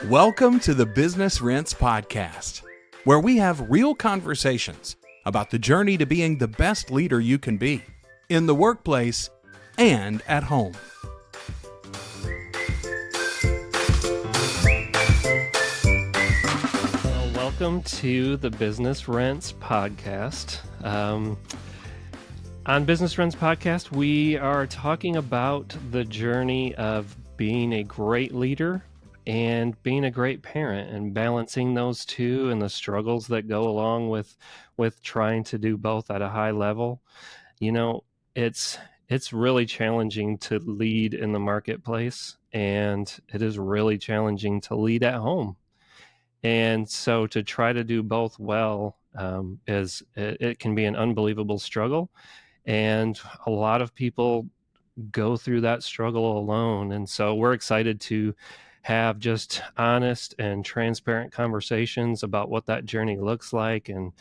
Welcome to the Business Rents Podcast, where we have real conversations about the journey to being the best leader you can be in the workplace and at home. Welcome to the Business Rents Podcast. On Business Rents Podcast, we are talking about the journey of being a great leader and being a great parent and balancing those two and the struggles that go along with trying to do both at a high level. You know, it's really challenging to lead in the marketplace, and it is really challenging to lead at home. And so to try to do both well it can be an unbelievable struggle. And a lot of people go through that struggle alone. And so we're excited to have just honest and transparent conversations about what that journey looks like and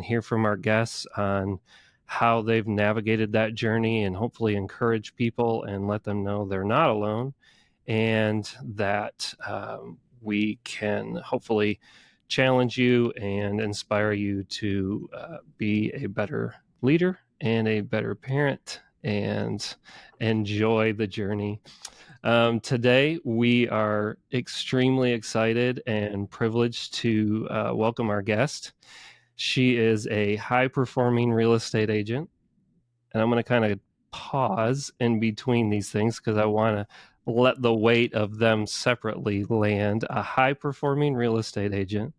hear from our guests on how they've navigated that journey and hopefully encourage people and let them know they're not alone and that we can hopefully challenge you and inspire you to be a better leader and a better parent and enjoy the journey. Today, we are extremely excited and privileged to welcome our guest. She is a high-performing real estate agent, and I'm going to kind of pause in between these things because I want to let the weight of them separately land. A high-performing real estate agent,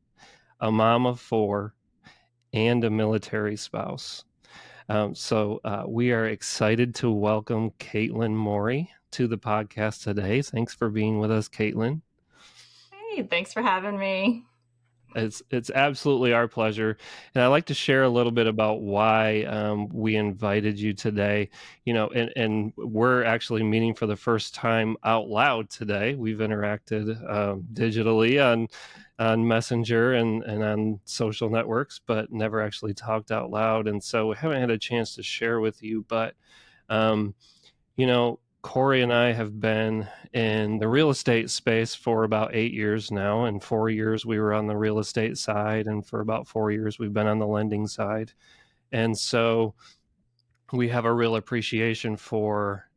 a mom of 4, and a military spouse. So we are excited to welcome Katelyn Morley to the podcast today. Thanks for being with us, Katelyn. Hey, thanks for having me. It's absolutely our pleasure. And I'd like to share a little bit about why we invited you today. You know, and we're actually meeting for the first time out loud today. We've interacted digitally on Messenger and on social networks, but never actually talked out loud. And so we haven't had a chance to share with you. But, you know, Corey and I have been in the real estate space for about 8 years now. And 4 years we were on the real estate side. And for about 4 years, we've been on the lending side. And so we have a real appreciation for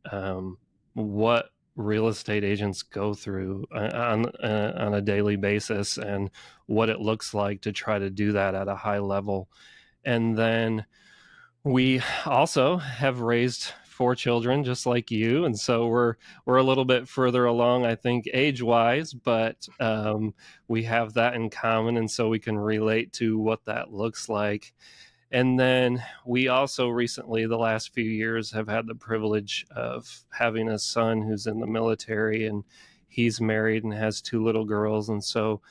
what real estate agents go through on a daily basis and what it looks like to try to do that at a high level. And then we also have raised 4 children just like you, and so we're a little bit further along, I think, age-wise, but we have that in common, and so we can relate to what that looks like. And then we also recently, the last few years, have had the privilege of having a son who's in the military, and he's married and has 2 little girls. And so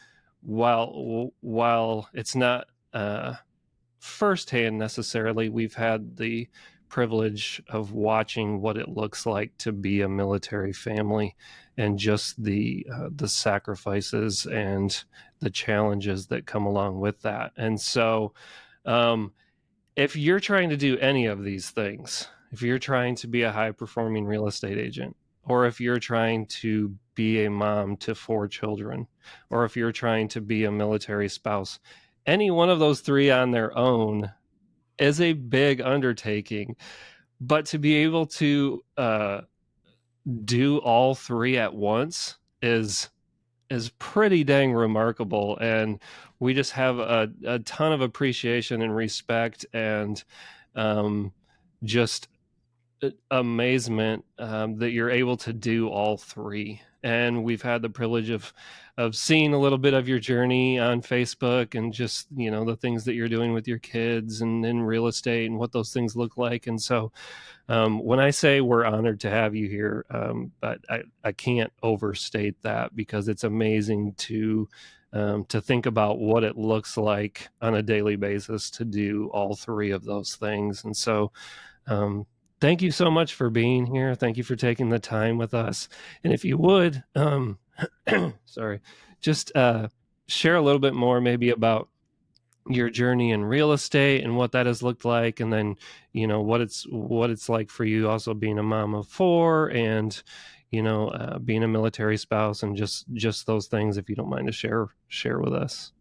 while it's not firsthand necessarily, we've had the privilege of watching what it looks like to be a military family and just the sacrifices and the challenges that come along with that. And so if you're trying to do any of these things, if you're trying to be a high-performing real estate agent, or if you're trying to be a mom to 4 children, or if you're trying to be a military spouse, any one of those 3 on their own is a big undertaking. But to be able to do all 3 at once is pretty dang remarkable. And we just have a ton of appreciation and respect and just amazement that you're able to do all 3. And we've had the privilege of seeing a little bit of your journey on Facebook and just, you know, the things that you're doing with your kids and in real estate and what those things look like. And so when I say we're honored to have you here, but I can't overstate that because it's amazing to think about what it looks like on a daily basis to do all 3 of those things. And so thank you so much for being here. Thank you for taking the time with us. And if you would, sorry, just share a little bit more maybe about your journey in real estate and what that has looked like. And then, you know, what it's like for you also being a mom of 4 and, being a military spouse and just those things, if you don't mind to share with us.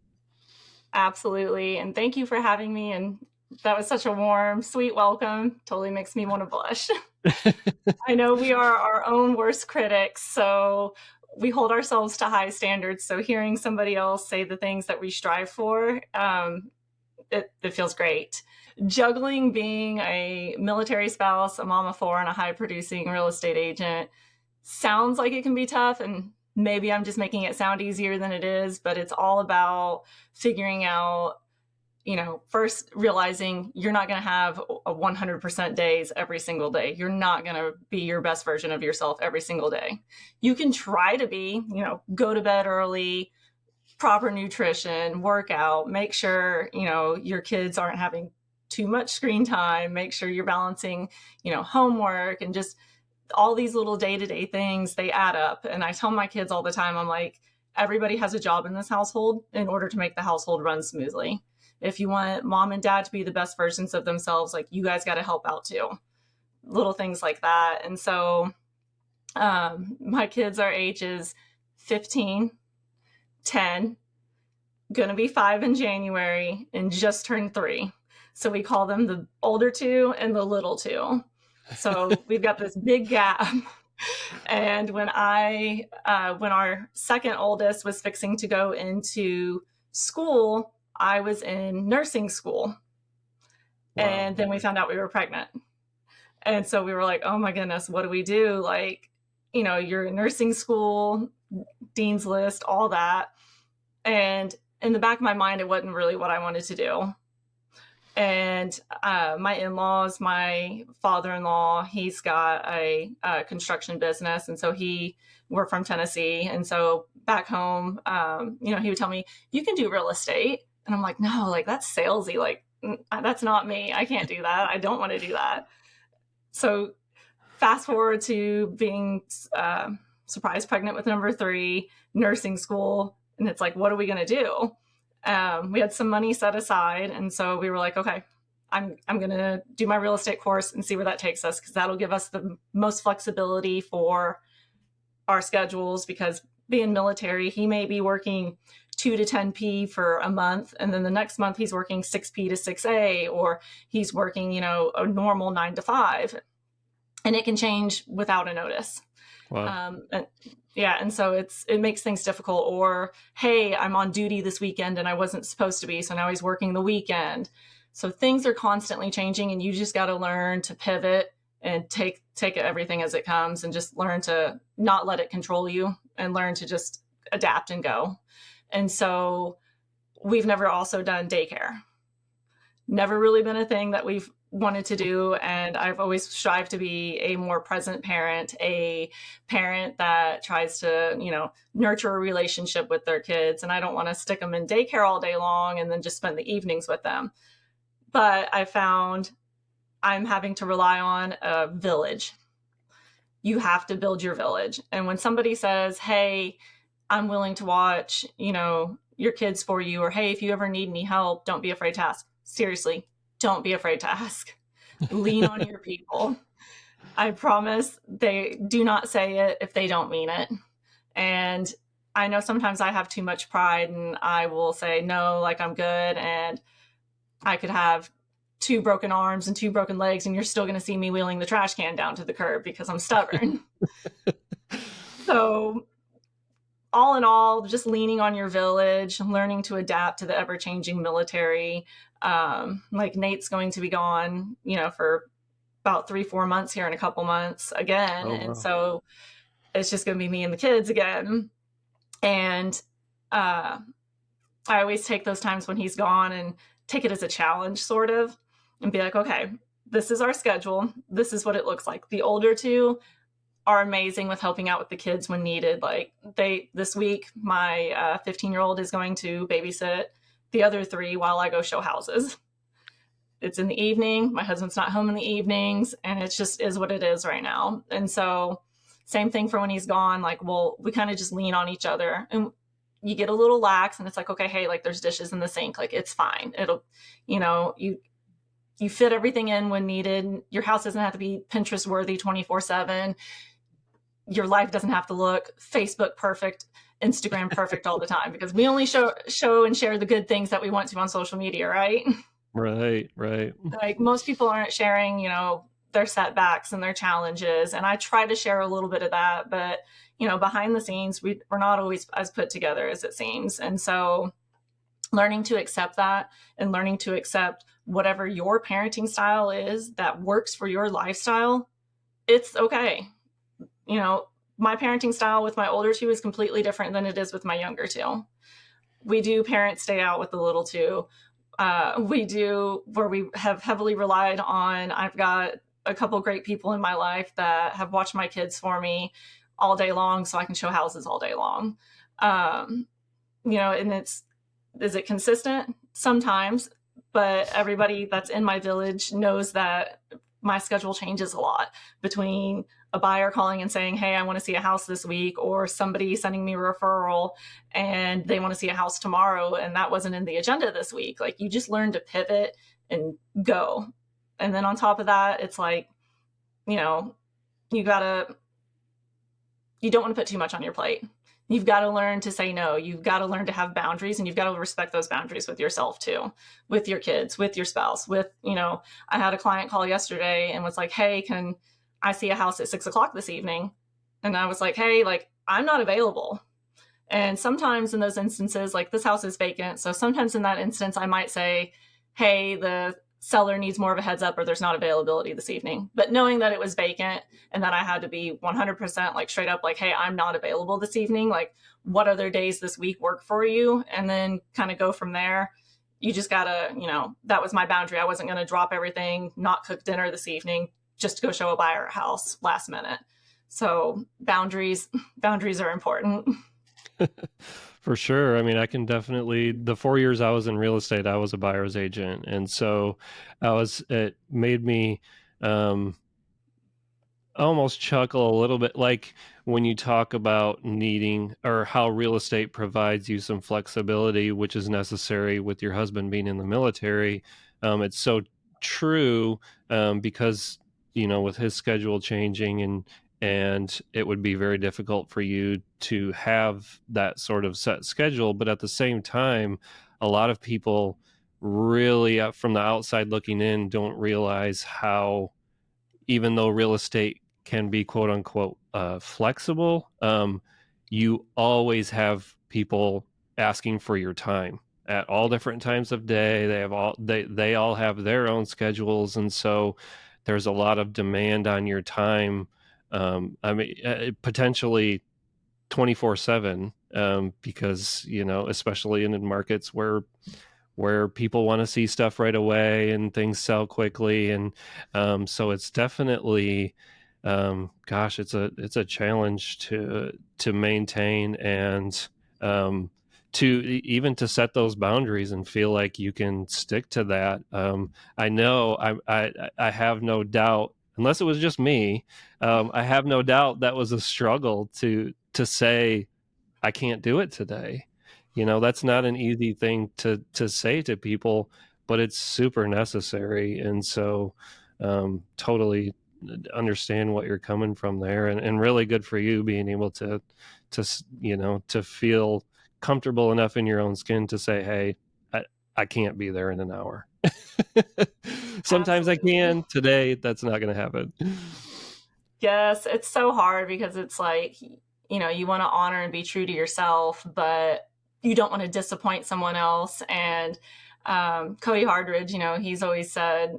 Absolutely. And thank you for having me. And that was such a warm, sweet welcome. Totally makes me want to blush. I know we are our own worst critics, so we hold ourselves to high standards. So hearing somebody else say the things that we strive for, it feels great. Juggling being a military spouse, a mom of four, and a high producing real estate agent sounds like it can be tough, and maybe I'm just making it sound easier than it is, but it's all about figuring out, first realizing you're not going to have a 100% days every single day. You're not going to be your best version of yourself every single day. You can try to be, go to bed early, proper nutrition, workout, make sure, your kids aren't having too much screen time, make sure you're balancing, homework and just all these little day-to-day things, they add up. And I tell my kids all the time, I'm like, everybody has a job in this household in order to make the household run smoothly. If you want mom and dad to be the best versions of themselves, like you guys got to help out too. Little things like that. And so my kids are ages 15, 10, going to be 5 in January, and just turned 3. So we call them the older 2 and the little 2. So we've got this big gap. And when our second oldest was fixing to go into school, I was in nursing school. Wow. And then we found out we were pregnant. And so we were like, oh my goodness, what do we do? Like, you're in nursing school, dean's list, all that. And in the back of my mind, it wasn't really what I wanted to do. And my in-laws, my father-in-law, he's got a construction business. And so we're from Tennessee. And so back home, he would tell me, you can do real estate. And I'm like, no, like that's salesy. Like, that's not me. I can't do that. I don't want to do that. So fast forward to being surprise pregnant with number 3, nursing school. And it's like, what are we going to do? We had some money set aside. And so we were like, okay, I'm going to do my real estate course and see where that takes us, because that'll give us the most flexibility for our schedules, because being military, he may be working 2 to 10p for a month. And then the next month he's working 6p to 6a, or he's working, a normal 9 to 5, and it can change without a notice. Wow. And so it makes things difficult. Or, hey, I'm on duty this weekend and I wasn't supposed to be, so now he's working the weekend. So things are constantly changing, and you just got to learn to pivot and take everything as it comes, and just learn to not let it control you, and learn to just adapt and go. And so we've never also done daycare. Never really been a thing that we've wanted to do. And I've always strived to be a more present parent, a parent that tries to, nurture a relationship with their kids. And I don't want to stick them in daycare all day long and then just spend the evenings with them. But I found I'm having to rely on a village. You have to build your village. And when somebody says, hey, I'm willing to watch, your kids for you, or, hey, if you ever need any help, don't be afraid to ask. Seriously, don't be afraid to ask. Lean on your people. I promise they do not say it if they don't mean it. And I know sometimes I have too much pride, and I will say, no, like I'm good. And I could have 2 broken arms and 2 broken legs, and you're still going to see me wheeling the trash can down to the curb because I'm stubborn. So all in all, just leaning on your village, learning to adapt to the ever-changing military. Like Nate's going to be gone, for about 3-4 months here in a couple months again. Oh, wow. And so it's just going to be me and the kids again. And I always take those times when he's gone and take it as a challenge, sort of, and be like, okay, this is our schedule. This is what it looks like. The older 2 are amazing with helping out with the kids when needed. Like this week, my 15-year-old is going to babysit the other 3 while I go show houses. It's in the evening. My husband's not home in the evenings, and it just is what it is right now. And so same thing for when he's gone. Like, we kind of just lean on each other, and you get a little lax, and it's like, okay, hey, like there's dishes in the sink. Like it's fine. It'll, you fit everything in when needed. Your house doesn't have to be Pinterest worthy 24/7. your life doesn't have to look Facebook perfect, Instagram perfect all the time, because we only show and share the good things that we want to on social media, right? Right. Like most people aren't sharing, their setbacks and their challenges. And I try to share a little bit of that, but behind the scenes, we're not always as put together as it seems. And so learning to accept that and learning to accept whatever your parenting style is that works for your lifestyle, it's okay. My parenting style with my older two is completely different than it is with my younger two. We do parent stay out with the little two. We do where we have heavily relied on, I've got a couple great people in my life that have watched my kids for me all day long so I can show houses all day long. And is it consistent? Sometimes, but everybody that's in my village knows that my schedule changes a lot between a buyer calling and saying, hey, I want to see a house this week, or somebody sending me a referral and they want to see a house tomorrow. And that wasn't in the agenda this week. Like, you just learn to pivot and go. And then on top of that, it's like, you don't want to put too much on your plate. You've got to learn to say no. You've got to learn to have boundaries, and you've got to respect those boundaries with yourself too, with your kids, with your spouse, I had a client call yesterday and was like, hey, can I see a house at 6:00 this evening? And I was like, hey, I'm not available. And sometimes in those instances, this house is vacant. So sometimes in that instance, I might say, hey, the seller needs more of a heads up, or there's not availability this evening. But knowing that it was vacant and that I had to be 100% straight up, hey, I'm not available this evening. What other days this week work for you? And then kind of go from there. You just gotta, that was my boundary. I wasn't going to drop everything, not cook dinner this evening, just to go show a buyer a house last minute. So boundaries are important. For sure. I mean, I can definitely, the 4 years I was in real estate, I was a buyer's agent. And so it made me almost chuckle a little bit, like when you talk about needing, or how real estate provides you some flexibility, which is necessary with your husband being in the military. It's so true, because, with his schedule changing and it would be very difficult for you to have that sort of set schedule. But at the same time, a lot of people really, from the outside looking in, don't realize how, even though real estate can be quote unquote flexible, you always have people asking for your time at all different times of day. They all have their own schedules, and so there's a lot of demand on your time. Potentially 24/7, because, especially in markets where people want to see stuff right away and things sell quickly. And so it's definitely, it's a challenge to maintain, and to set those boundaries and feel like you can stick to that. I know I have no doubt, unless it was just me, I have no doubt that was a struggle to say, I can't do it today. That's not an easy thing to say to people, but it's super necessary. And so totally understand what you're coming from there, and really good for you being able to feel comfortable enough in your own skin to say, hey, I can't be there in an hour. Sometimes Absolutely. I can. Today, that's not going to happen. Yes, it's so hard because it's you want to honor and be true to yourself, but you don't want to disappoint someone else. And Cody Hardridge, he's always said,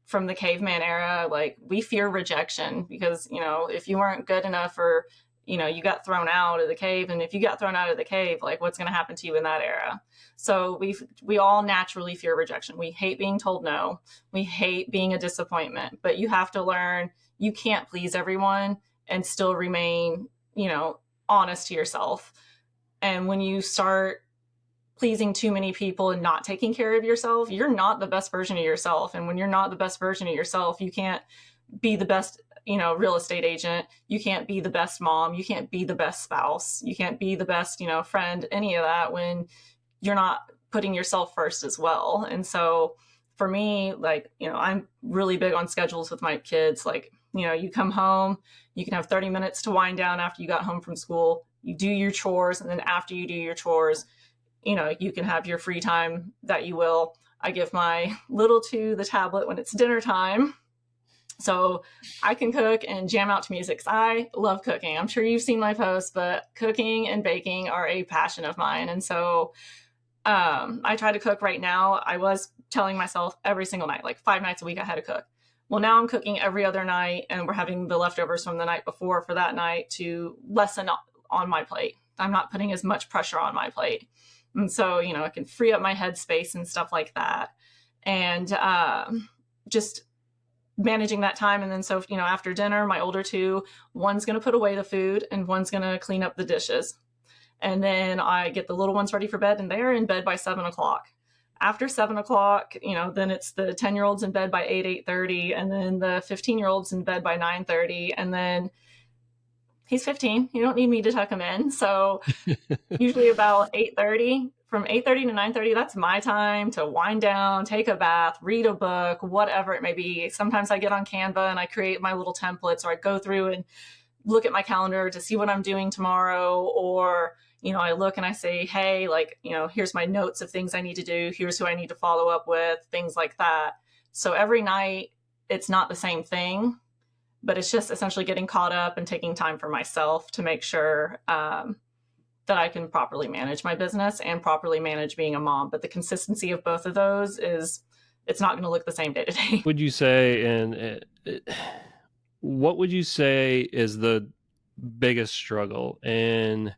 from the caveman era, we fear rejection because, if you weren't good enough, or, you got thrown out of the cave. And if you got thrown out of the cave, what's going to happen to you in that era? So we all naturally fear rejection. We hate being told no. We hate being a disappointment, but you have to learn you can't please everyone and still remain, honest to yourself. And when you start pleasing too many people and not taking care of yourself, you're not the best version of yourself. And when you're not the best version of yourself, you can't be the best, real estate agent. You can't be the best mom. You can't be the best spouse. You can't be the best, friend, any of that, when you're not putting yourself first as well. And so for me, I'm really big on schedules with my kids. You come home, you can have 30 minutes to wind down after you got home from school. You do your chores, and then after you do your chores, you can have your free time that you will. I give my little two the tablet when it's dinner time, so I can cook and jam out to music. I love cooking. I'm sure you've seen my posts, but cooking and baking are a passion of mine. And so I try to cook right now. I was telling myself every single night, like 5 nights a week, I had to cook. Well, now I'm cooking every other night, and we're having the leftovers from the night before for that night to lessen on my plate. I'm not putting as much pressure on my plate. And so, it can free up my headspace and stuff like that. And just managing that time. And then, so, after dinner, my older two, one's going to put away the food and one's going to clean up the dishes. And then I get the little ones ready for bed, and they're in bed by 7:00. After 7:00, then it's the 10-year-olds in bed by 8:30, and then the 15-year-olds in bed by 9:30. And then he's 15. You don't need me to tuck him in. So usually about 8:30, from 8:30 to 9:30, that's my time to wind down, take a bath, read a book, whatever it may be. Sometimes I get on Canva and I create my little templates, or I go through and look at my calendar to see what I'm doing tomorrow, or I look and I say, hey, here's my notes of things I need to do. Here's who I need to follow up with, things like that. So every night it's not the same thing, but it's just essentially getting caught up and taking time for myself to make sure that I can properly manage my business and properly manage being a mom. But the consistency of both of those it's not going to look the same day to day. Would you say, what would you say is the biggest struggle in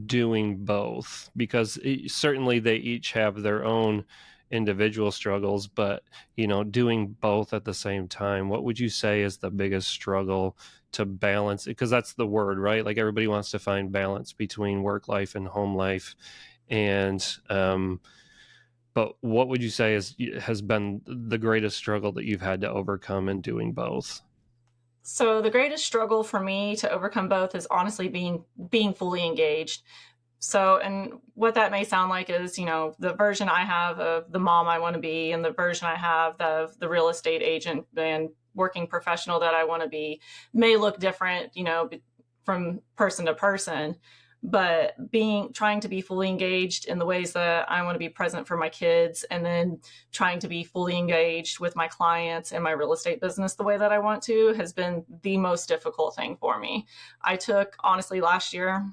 doing both? Because certainly they each have their own individual struggles, but doing both at the same time, what would you say is the biggest struggle to balance? Because that's the word, right? Like, everybody wants to find balance between work life and home life. And but what would you say has been the greatest struggle that you've had to overcome in doing both? So the greatest struggle for me to overcome both is honestly being fully engaged. So, and what that may sound like is, the version I have of the mom I want to be, and the version I have of the real estate agent and working professional that I want to be, may look different, from person to person. But trying to be fully engaged in the ways that I want to be present for my kids, and then trying to be fully engaged with my clients and my real estate business the way that I want to, has been the most difficult thing for me. I took, honestly, last year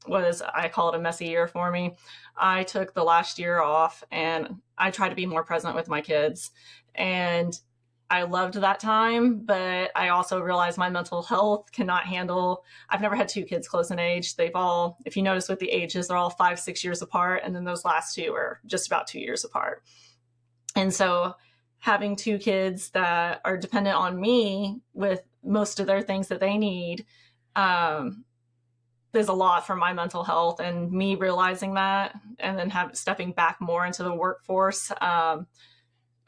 I call it a messy year for me. I took the last year off and I tried to be more present with my kids. And I loved that time, but I also realized my mental health cannot handle. I've never had two kids close in age. They've all, if you notice with the ages, they're all 5-6 years apart. And then those last two are just about 2 years apart. And so having two kids that are dependent on me with most of their things that they need, there's a lot for my mental health. And me realizing that, and then stepping back more into the workforce,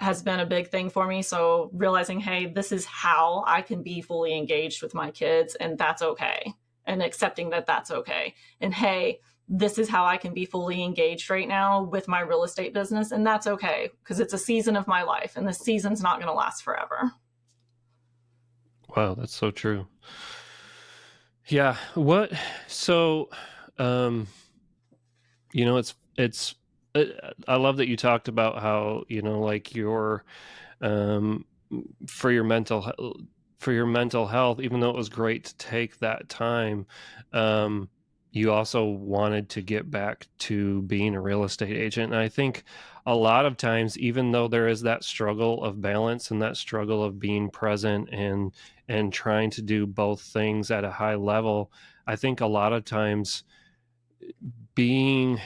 has been a big thing for me. So realizing, hey, this is how I can be fully engaged with my kids, and that's okay. And accepting that that's okay. And hey, this is how I can be fully engaged right now with my real estate business, and that's okay, because it's a season of my life, and the season's not going to last forever. Wow, that's so true. Yeah. So, it's I love that you talked about how, like your, for your mental health, even though it was great to take that time, you also wanted to get back to being a real estate agent. And I think a lot of times, even though there is that struggle of balance and that struggle of being present and trying to do both things at a high level, I think a lot of times being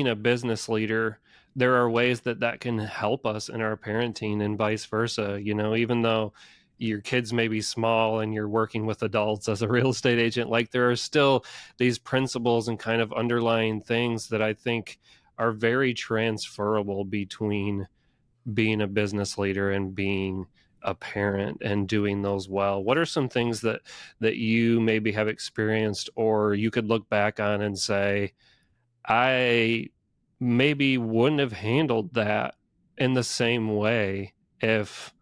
a business leader, there are ways that can help us in our parenting and vice versa. Even though your kids may be small and you're working with adults as a real estate agent, like, there are still these principles and kind of underlying things that I think are very transferable between being a business leader and being a parent and doing those well. What are some things that you maybe have experienced, or you could look back on and say, I maybe wouldn't have handled that in the same way if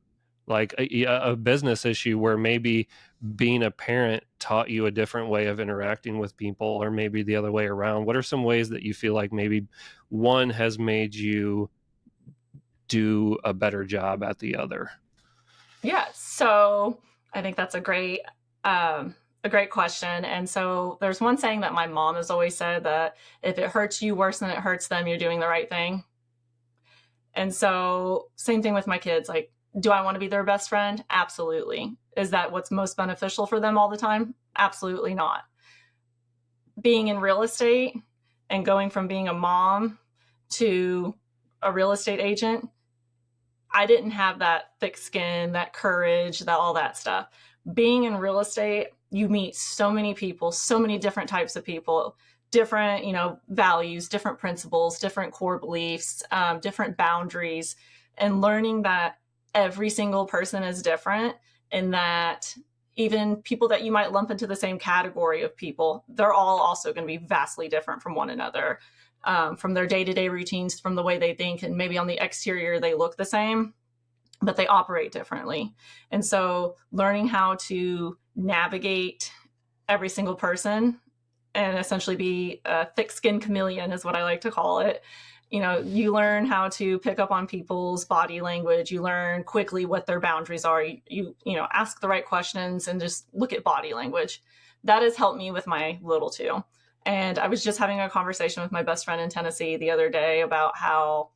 like a business issue where maybe being a parent taught you a different way of interacting with people, or maybe the other way around? What are some ways that you feel like maybe one has made you do a better job at the other? Yeah, so I think that's a great question. And so there's one saying that my mom has always said, that if it hurts you worse than it hurts them, you're doing the right thing. And so same thing with my kids. Like, do I want to be their best friend? Absolutely. Is that what's most beneficial for them all the time? Absolutely not. Being in real estate and going from being a mom to a real estate agent, I didn't have that thick skin, that courage, that all that stuff. Being in real estate, you meet so many people, so many different types of people, different, values, different principles, different core beliefs, different boundaries, and learning that every single person is different, and that even people that you might lump into the same category of people, they're all also going to be vastly different from one another, from their day-to-day routines, from the way they think, and maybe on the exterior they look the same, but they operate differently. And so learning how to navigate every single person and essentially be a thick-skinned chameleon is what I like to call it. You learn how to pick up on people's body language. You learn quickly what their boundaries are. You ask the right questions and just look at body language. That has helped me with my little two. And I was just having a conversation with my best friend in Tennessee the other day about how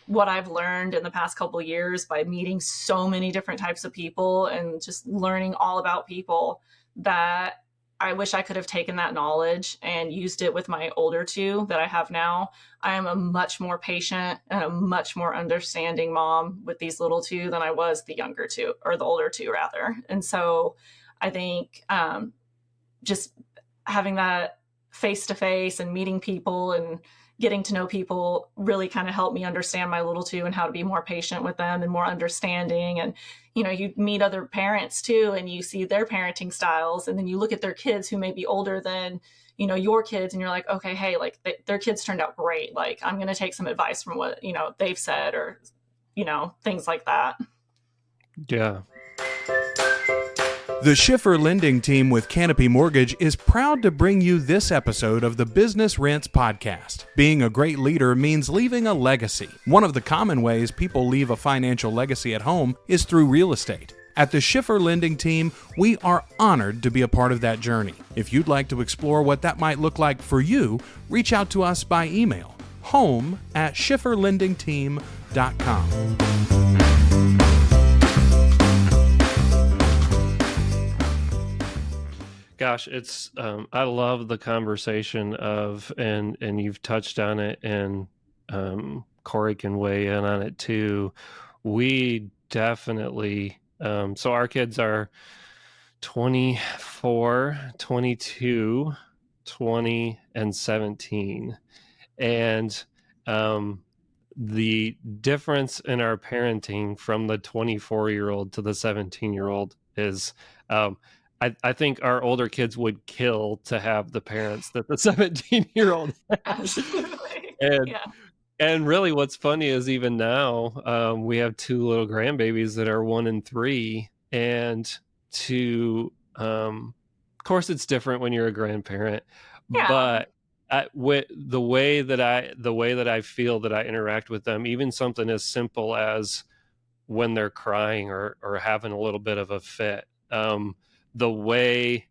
what I've learned in the past couple of years by meeting so many different types of people and just learning all about people, that I wish I could have taken that knowledge and used it with my older two that I have now. I am a much more patient and a much more understanding mom with these little two than I was the younger two, or the older two rather. And so I think just having that face-to-face and meeting people and getting to know people really kind of helped me understand my little two and how to be more patient with them and more understanding. And, you meet other parents too, and you see their parenting styles, and then you look at their kids who may be older than, your kids, and you're like, okay, hey, like their kids turned out great. Like, I'm going to take some advice from what, they've said, or, things like that. Yeah. The Shiffer Lending Team with Canopy Mortgage is proud to bring you this episode of the Business Rents Podcast. Being a great leader means leaving a legacy. One of the common ways people leave a financial legacy at home is through real estate. At the Shiffer Lending Team, we are honored to be a part of that journey. If you'd like to explore what that might look like for you, reach out to us by email, home@shifferlendingteam.com. Gosh, it's I love the conversation of, and you've touched on it, and Corey can weigh in on it too. We definitely, so our kids are 24, 22, 20, and 17. And the difference in our parenting from the 24-year-old to the 17-year-old is, I think our older kids would kill to have the parents that the 17-year-old has. Absolutely. And really what's funny is even now, we have two little grandbabies that are 1 and 3, and of course it's different when you're a grandparent, but with the way that I feel that I interact with them, even something as simple as when they're crying or having a little bit of a fit, the way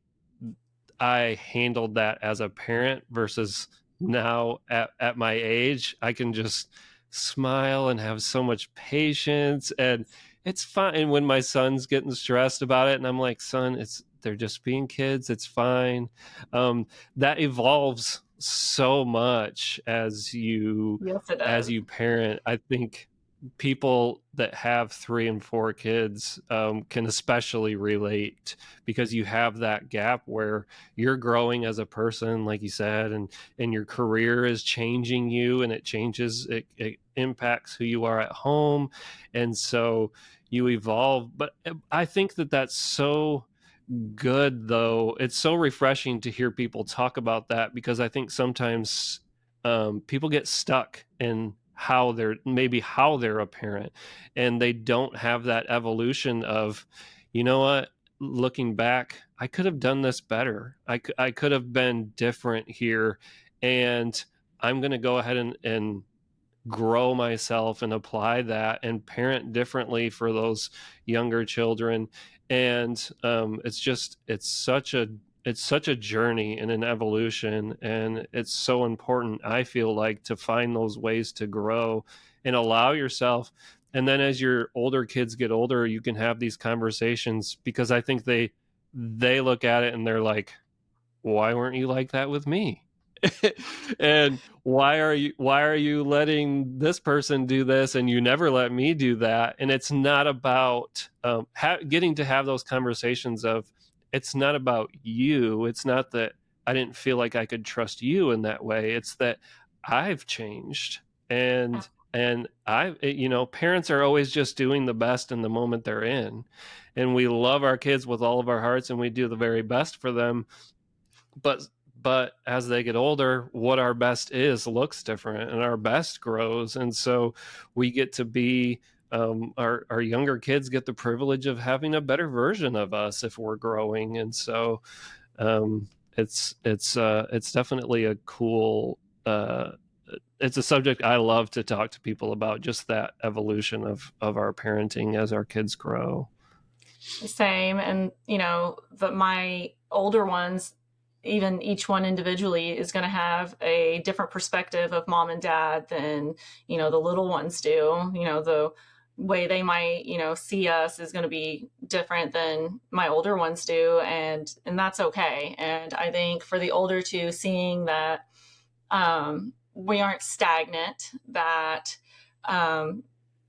I handled that as a parent versus now at my age, I can just smile and have so much patience, and it's fine. And when my son's getting stressed about it, and I'm like, son, they're just being kids, it's fine. That evolves so much as you parent. I think people that have 3 and 4 kids can especially relate, because you have that gap where you're growing as a person, like you said, and your career is changing you, and it impacts who you are at home, and so you evolve. But I think that's so good, though. It's so refreshing to hear people talk about that, because I think sometimes people get stuck in how they're a parent, and they don't have that evolution of, you know what, looking back, I could have done this better. I could have been different here, and I'm going to go ahead and grow myself and apply that and parent differently for those younger children. And it's such a journey and an evolution, and it's so important, I feel like, to find those ways to grow and allow yourself. And then as your older kids get older, you can have these conversations, because I think they look at it and they're like, why weren't you like that with me? And why are you letting this person do this and you never let me do that? And it's not about getting to have those conversations of, it's not about you. It's not that I didn't feel like I could trust you in that way. It's that I've changed, and parents are always just doing the best in the moment they're in, and we love our kids with all of our hearts and we do the very best for them. But as they get older, what our best is looks different, and our best grows. And so we get to be, our younger kids get the privilege of having a better version of us if we're growing. And so it's definitely a cool, it's a subject I love to talk to people about, just that evolution of our parenting as our kids grow. Same. And, my older ones, even each one individually, is going to have a different perspective of mom and dad than, the little ones do. The way they might, see us is going to be different than my older ones do. And that's okay. And I think for the older two, seeing that we aren't stagnant, that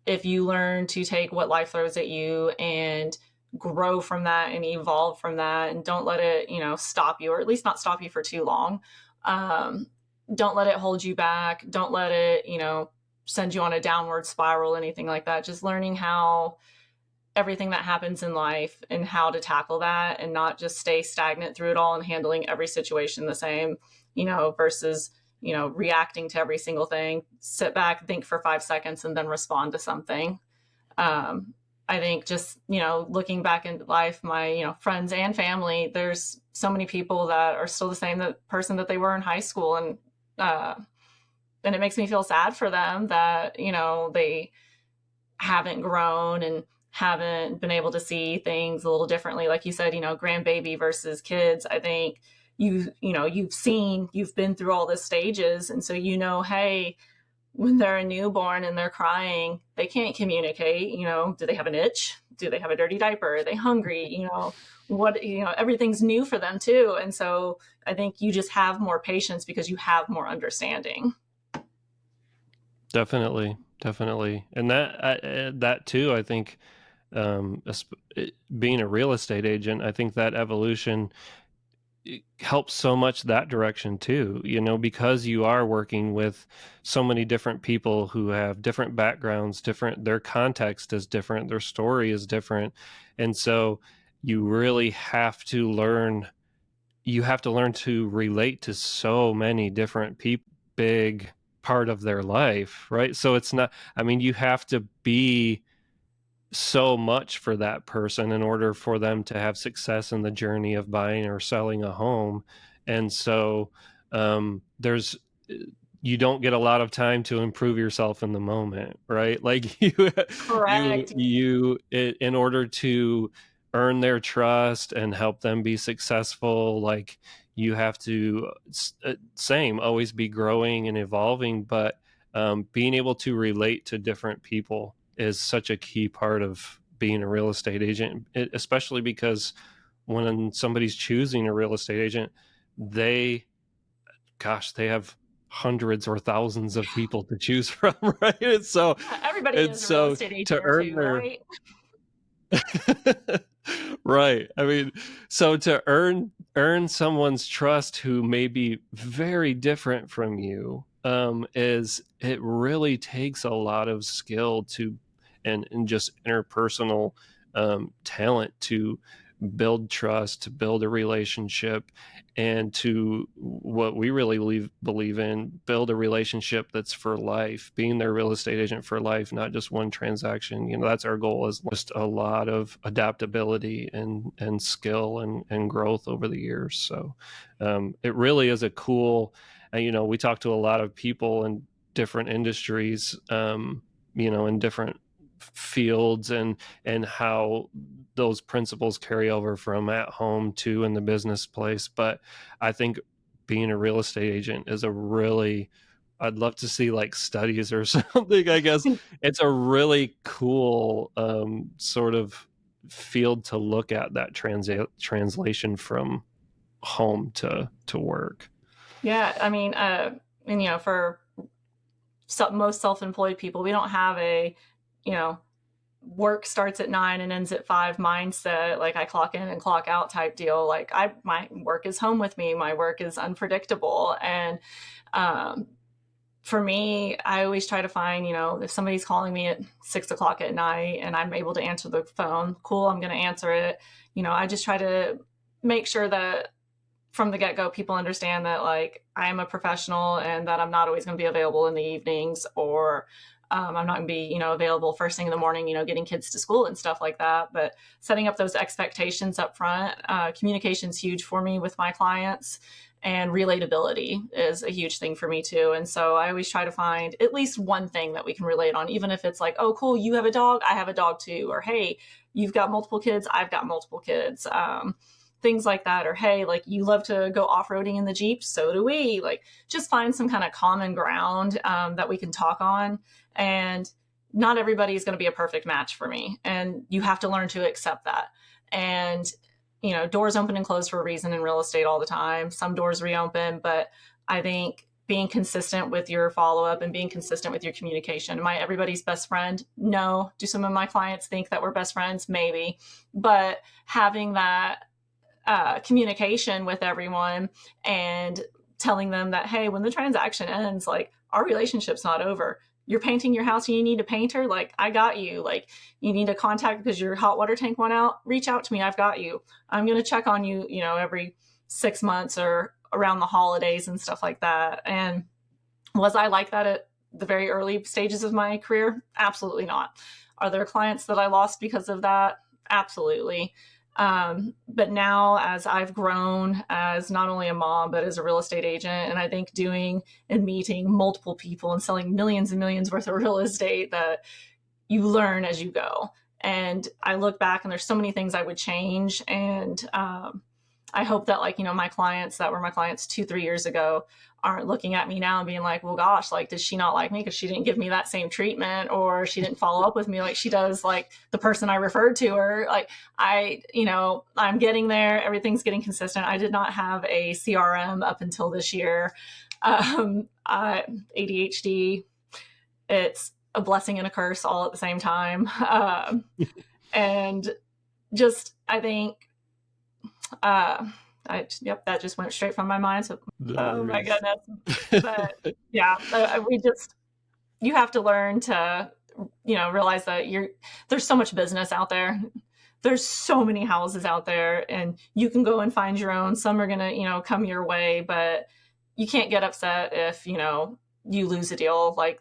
if you learn to take what life throws at you and grow from that and evolve from that, and don't let it, stop you, or at least not stop you for too long. Don't let it hold you back. Don't let it, send you on a downward spiral, anything like that. Just learning how everything that happens in life and how to tackle that, and not just stay stagnant through it all and handling every situation the same, versus, reacting to every single thing. Sit back, think for 5 seconds, and then respond to something. I think just, looking back into life, my, friends and family, there's so many people that are still the same person that they were in high school. And it makes me feel sad for them that, they haven't grown and haven't been able to see things a little differently. Like you said, grandbaby versus kids. I think you've been through all the stages. And so, hey, when they're a newborn and they're crying, they can't communicate. Do they have an itch? Do they have a dirty diaper? Are they hungry? Everything's new for them too. And so I think you just have more patience because you have more understanding. Definitely. And that too, I think, being a real estate agent, I think that evolution helps so much that direction too, because you are working with so many different people who have different backgrounds, their context is different, their story is different. And so you really have to learn to relate to so many different people, big part of their life, right? So it's not, you have to be so much for that person in order for them to have success in the journey of buying or selling a home. And so you don't get a lot of time to improve yourself in the moment, right? Like Correct. In order to earn their trust and help them be successful, like you have to always be growing and evolving, but being able to relate to different people is such a key part of being a real estate agent, especially because when somebody's choosing a real estate agent, they have hundreds or thousands of people to choose from, right? And so everybody is a real estate agent to earn too, right? Right. So to earn someone's trust who may be very different from you, it really takes a lot of skill and just interpersonal talent to build trust, to build a relationship, and to what we really believe in, build a relationship that's for life, being their real estate agent for life, not just one transaction. That's our goal, is just a lot of adaptability and skill and growth over the years. So it really is a cool, we talk to a lot of people in different industries, in different fields, and how those principles carry over from at home to in the business place. But I think being a real estate agent is I'd love to see like studies or something. I guess it's a really cool sort of field to look at, that translation from home to work. Yeah, I mean, and for most self-employed people, we don't have a, work starts at 9 and ends at 5 mindset, like I clock in and clock out type deal. Like my work is home with me. My work is unpredictable. And for me, I always try to find, if somebody's calling me at 6 o'clock at night and I'm able to answer the phone, cool, I'm going to answer it. I just try to make sure that from the get-go, people understand that like I am a professional and that I'm not always going to be available in the evenings, or I'm not going to be, available first thing in the morning, getting kids to school and stuff like that. But setting up those expectations up front, communication is huge for me with my clients, and relatability is a huge thing for me too. And so I always try to find at least one thing that we can relate on, even if it's like, oh, cool, you have a dog, I have a dog too. Or, hey, you've got multiple kids, I've got multiple kids. Things like that. Or, hey, like you love to go off-roading in the Jeep, so do we. Like just find some kind of common ground that we can talk on. And not everybody is going to be a perfect match for me. And you have to learn to accept that. And, doors open and close for a reason in real estate all the time. Some doors reopen, but I think being consistent with your follow-up and being consistent with your communication. Am I everybody's best friend? No. Do some of my clients think that we're best friends? Maybe. But having that communication with everyone and telling them that, hey, when the transaction ends, like our relationship's not over. You're painting your house and you need a painter, like I got you. Like you need a contact because your hot water tank went out, reach out to me, I've got you. I'm going to check on you, every 6 months or around the holidays and stuff like that. And was I like that at the very early stages of my career? Absolutely not. Are there clients that I lost because of that? Absolutely. But now, as I've grown as not only a mom, but as a real estate agent, and I think doing and meeting multiple people and selling millions and millions worth of real estate, that you learn as you go. And I look back and there's so many things I would change. And I hope that my clients that were my clients 2-3 years ago aren't looking at me now and being like, well, gosh, like, does she not like me because she didn't give me that same treatment, or she didn't follow up with me like she does like the person I referred to her. Like I'm getting there. Everything's getting consistent. I did not have a CRM up until this year. ADHD, it's a blessing and a curse all at the same time. And just, I think, that just went straight from my mind. So, oh my goodness. But yeah, you have to learn to, realize that there's so much business out there. There's so mmany houses out there and you can go and find your own. Some are going to, come your way, but you can't get upset if, you lose a deal. Like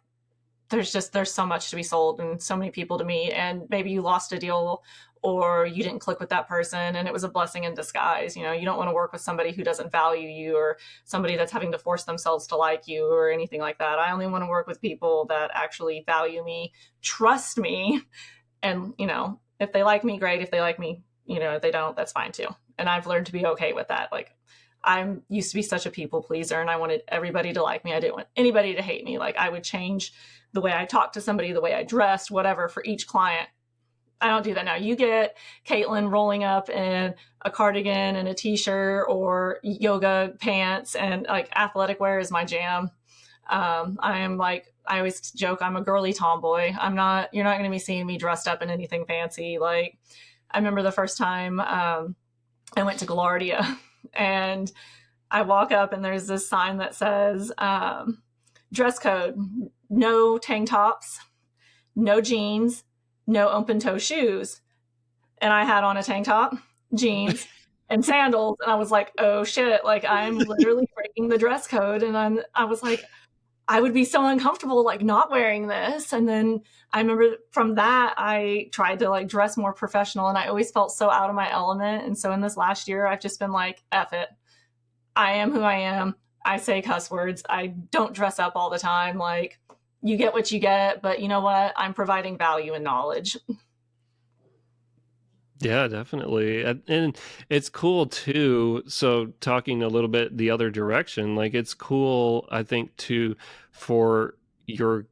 there's so much to be sold and so many people to meet, and maybe you lost a deal or you didn't click with that person and it was a blessing in disguise. You don't want to work with somebody who doesn't value you, or somebody that's having to force themselves to like you or anything like that. I only want to work with people that actually value me, trust me. And, if they like me, great. If they like me, if they don't, that's fine too. And I've learned to be okay with that. Like I used to be such a people pleaser and I wanted everybody to like me. I didn't want anybody to hate me. Like I would change the way I talked to somebody, the way I dressed, whatever, for each client. I don't do that now. You get Katelyn rolling up in a cardigan and a t-shirt or yoga pants, and like athletic wear is my jam. I am like, I always joke, I'm a girly tomboy. You're not going to be seeing me dressed up in anything fancy. Like I remember the first time I went to Galardia and I walk up and there's this sign that says dress code, no tank tops, no jeans, no open toe shoes. And I had on a tank top jeans and sandals. And I was like, oh shit, like I'm literally breaking the dress code. And I was like, I would be so uncomfortable like not wearing this. And then I remember from that, I tried to like dress more professional, and I always felt so out of my element. And so in this last year, I've just been like, F it. I am who I am. I say cuss words. I don't dress up all the time. Like, you get what you get, but you know what? I'm providing value and knowledge. Yeah, definitely. And it's cool too. So talking a little bit the other direction, like it's cool, I think, for your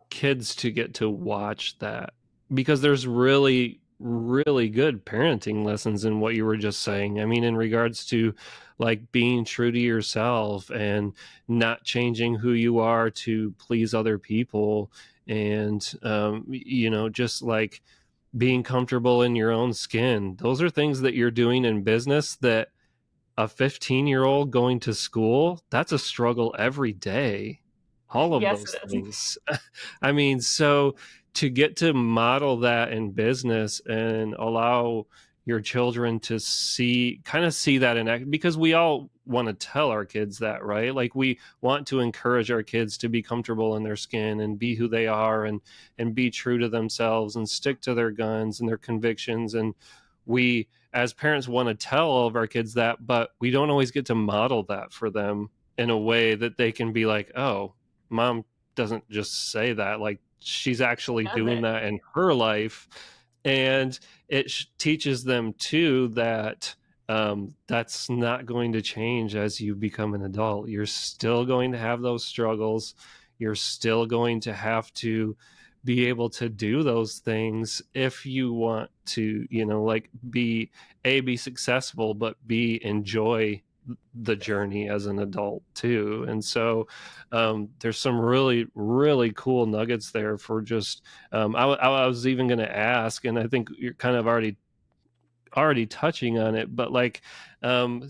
kids to get to watch that, because there's really, really good parenting lessons in what you were just saying. I mean, in regards to like being true to yourself and not changing who you are to please other people. And, just like being comfortable in your own skin. Those are things that you're doing in business that a 15-year-old going to school, that's a struggle every day. All of Yes, those it is. things. I mean, so to get to model that in business and allow your children to kind of see that in act, because we all want to tell our kids that, right? Like we want to encourage our kids to be comfortable in their skin and be who they are and be true to themselves and stick to their guns and their convictions. And we as parents want to tell all of our kids that, but we don't always get to model that for them in a way that they can be like, oh, mom doesn't just say that, like she's actually doing that in her life. And it teaches them too that that's not going to change as you become an adult. You're still going to have those struggles. You're still going to have to be able to do those things if you want to, like be successful, but enjoy the journey as an adult too. And so there's some really, really cool nuggets there for just I was even going to ask, and I think you're kind of already touching on it, but like the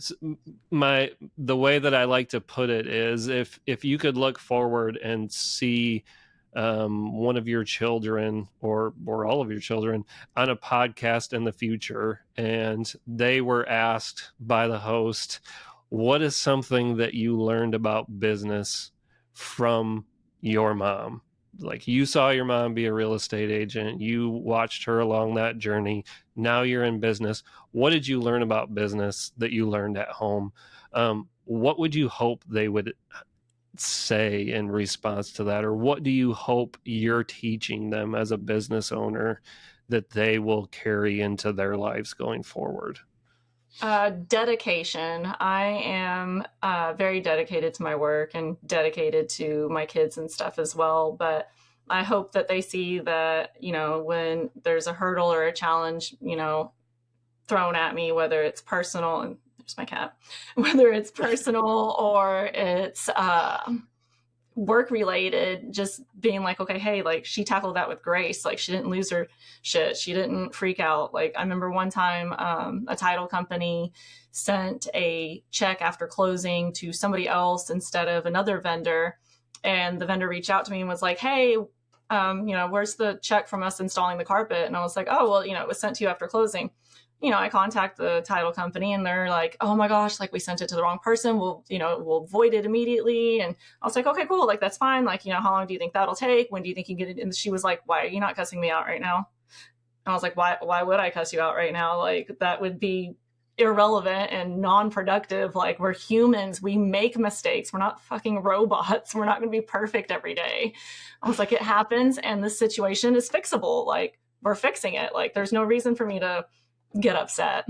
way that I like to put it is if you could look forward and see one of your children or all of your children on a podcast in the future, and they were asked by the host, what is something that you learned about business from your mom? Like you saw your mom be a real estate agent, you watched her along that journey, now you're in business. What did you learn about business that you learned at home? What would you hope they would say in response to that? Or what do you hope you're teaching them as a business owner that they will carry into their lives going forward? Dedication. I am very dedicated to my work and dedicated to my kids and stuff as well. But I hope that they see that, when there's a hurdle or a challenge, thrown at me, whether it's personal, and there's my cat, whether it's personal or it's work related, just being like, okay, hey, like she tackled that with grace. Like she didn't lose her shit. She didn't freak out. Like I remember one time a title company sent a check after closing to somebody else instead of another vendor. And the vendor reached out to me and was like, hey, where's the check from us installing the carpet? And I was like, oh, well, it was sent to you after closing. I contact the title company and they're like, oh my gosh, like we sent it to the wrong person. We'll void it immediately. And I was like, okay, cool. Like, that's fine. Like, how long do you think that'll take? When do you think you get it? And she was like, why are you not cussing me out right now? And I was like, why would I cuss you out right now? Like, that would be irrelevant and non-productive. Like, we're humans. We make mistakes. We're not fucking robots. We're not going to be perfect every day. I was like, it happens. And this situation is fixable. Like, we're fixing it. Like, there's no reason for me to get upset.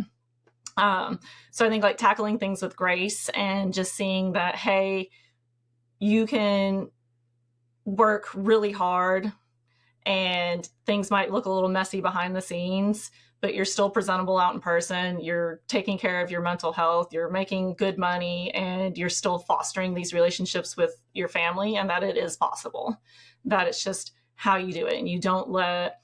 So I think like tackling things with grace and just seeing that, hey, you can work really hard and things might look a little messy behind the scenes, but you're still presentable out in person. You're taking care of your mental health, you're making good money, and you're still fostering these relationships with your family, and that it is possible, that it's just how you do it. And you don't let,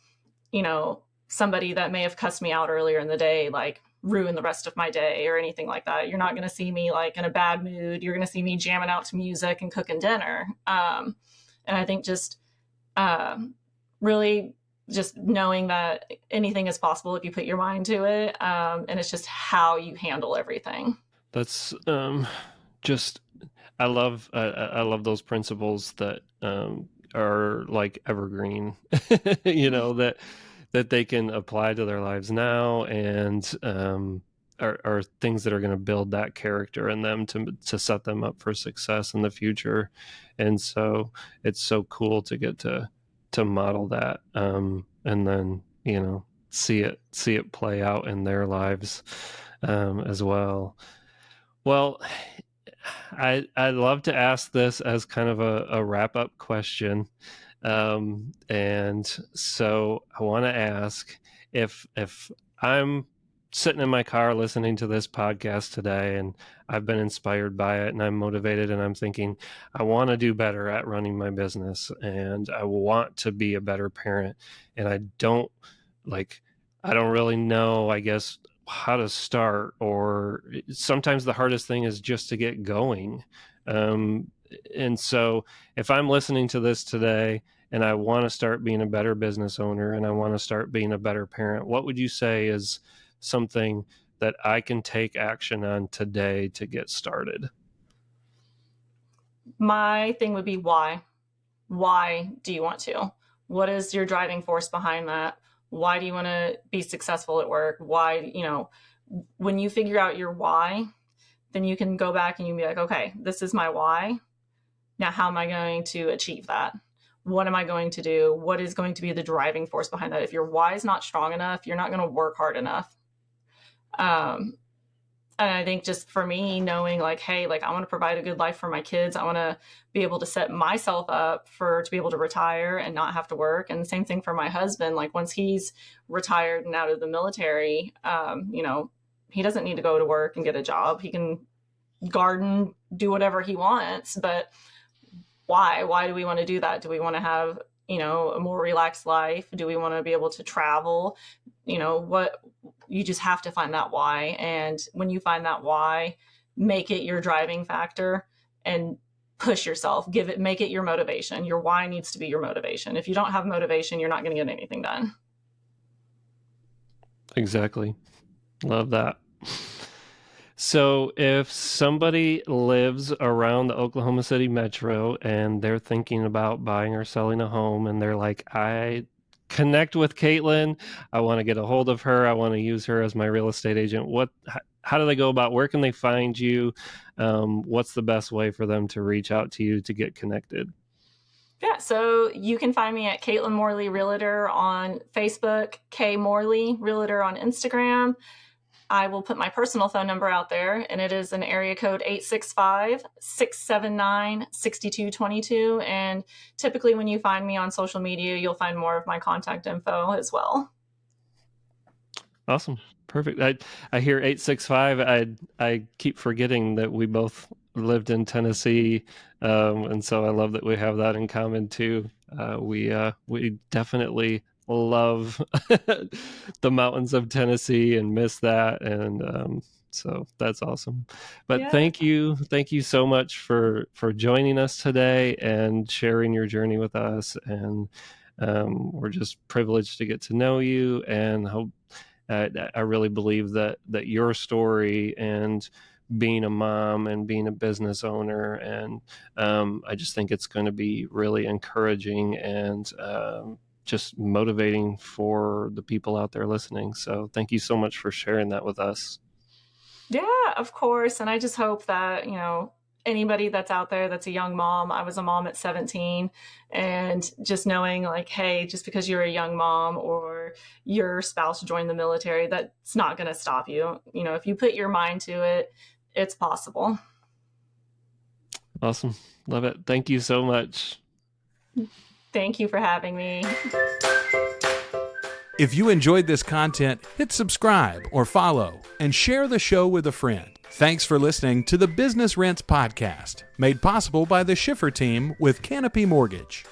somebody that may have cussed me out earlier in the day, like ruin the rest of my day or anything like that. You're not going to see me like in a bad mood. You're going to see me jamming out to music and cooking dinner. And I think just really just knowing that anything is possible if you put your mind to it. And it's just how you handle everything. That's just, I love those principles that are like evergreen, that they can apply to their lives now, and are things that are going to build that character in them to set them up for success in the future. And so it's so cool to get to model that, and then see it play out in their lives as well. Well, I'd love to ask this as kind of a wrap-up question. And so I want to ask, if I'm sitting in my car listening to this podcast today and I've been inspired by it and I'm motivated and I'm thinking, I want to do better at running my business and I want to be a better parent, and I don't really know, I guess, how to start, or sometimes the hardest thing is just to get going. And so if I'm listening to this today and I want to start being a better business owner and I want to start being a better parent, what would you say is something that I can take action on today to get started? My thing would be why. Why do you want to? What is your driving force behind that? Why do you want to be successful at work? Why, when you figure out your why, then you can go back and you can be like, okay, this is my why. Now, how am I going to achieve that? What am I going to do? What is going to be the driving force behind that? If your why is not strong enough, you're not going to work hard enough. And I think just for me, knowing like, hey, like I want to provide a good life for my kids. I want to be able to set myself up to be able to retire and not have to work. And the same thing for my husband. Like once he's retired and out of the military, he doesn't need to go to work and get a job. He can garden, do whatever he wants. But why? Why do we want to do that? Do we want to have, a more relaxed life? Do we want to be able to travel? You just have to find that why. And when you find that why, make it your driving factor and push yourself, make it your motivation. Your why needs to be your motivation. If you don't have motivation, you're not going to get anything done. Exactly. Love that. So if somebody lives around the Oklahoma City metro and they're thinking about buying or selling a home and they're like, I connect with Katelyn, I want to get a hold of her, I want to use her as my real estate agent, how do they go about, where can they find you? What's the best way for them to reach out to you to get connected? Yeah, so you can find me at Katelyn Morley Realtor on Facebook, K Morley Realtor on Instagram. I will put my personal phone number out there, and it is an area code 865-679-6222. And typically when you find me on social media, you'll find more of my contact info as well. Awesome. Perfect. I hear 865. I keep forgetting that we both lived in Tennessee. And so I love that we have that in common too. We definitely love the mountains of Tennessee and miss that. And so that's awesome. But yeah. Thank you so much for joining us today and sharing your journey with us. And we're just privileged to get to know you, and hope I really believe that your story and being a mom and being a business owner, and I just think it's going to be really encouraging and just motivating for the people out there listening. So thank you so much for sharing that with us. Yeah, of course. And I just hope that, anybody that's out there that's a young mom, I was a mom at 17, and just knowing like, hey, just because you're a young mom or your spouse joined the military, that's not going to stop you. If you put your mind to it, it's possible. Awesome. Love it. Thank you so much. Thank you for having me. If you enjoyed this content, hit subscribe or follow and share the show with a friend. Thanks for listening to the Business Rents Podcast, made possible by the Shiffer Team with Canopy Mortgage.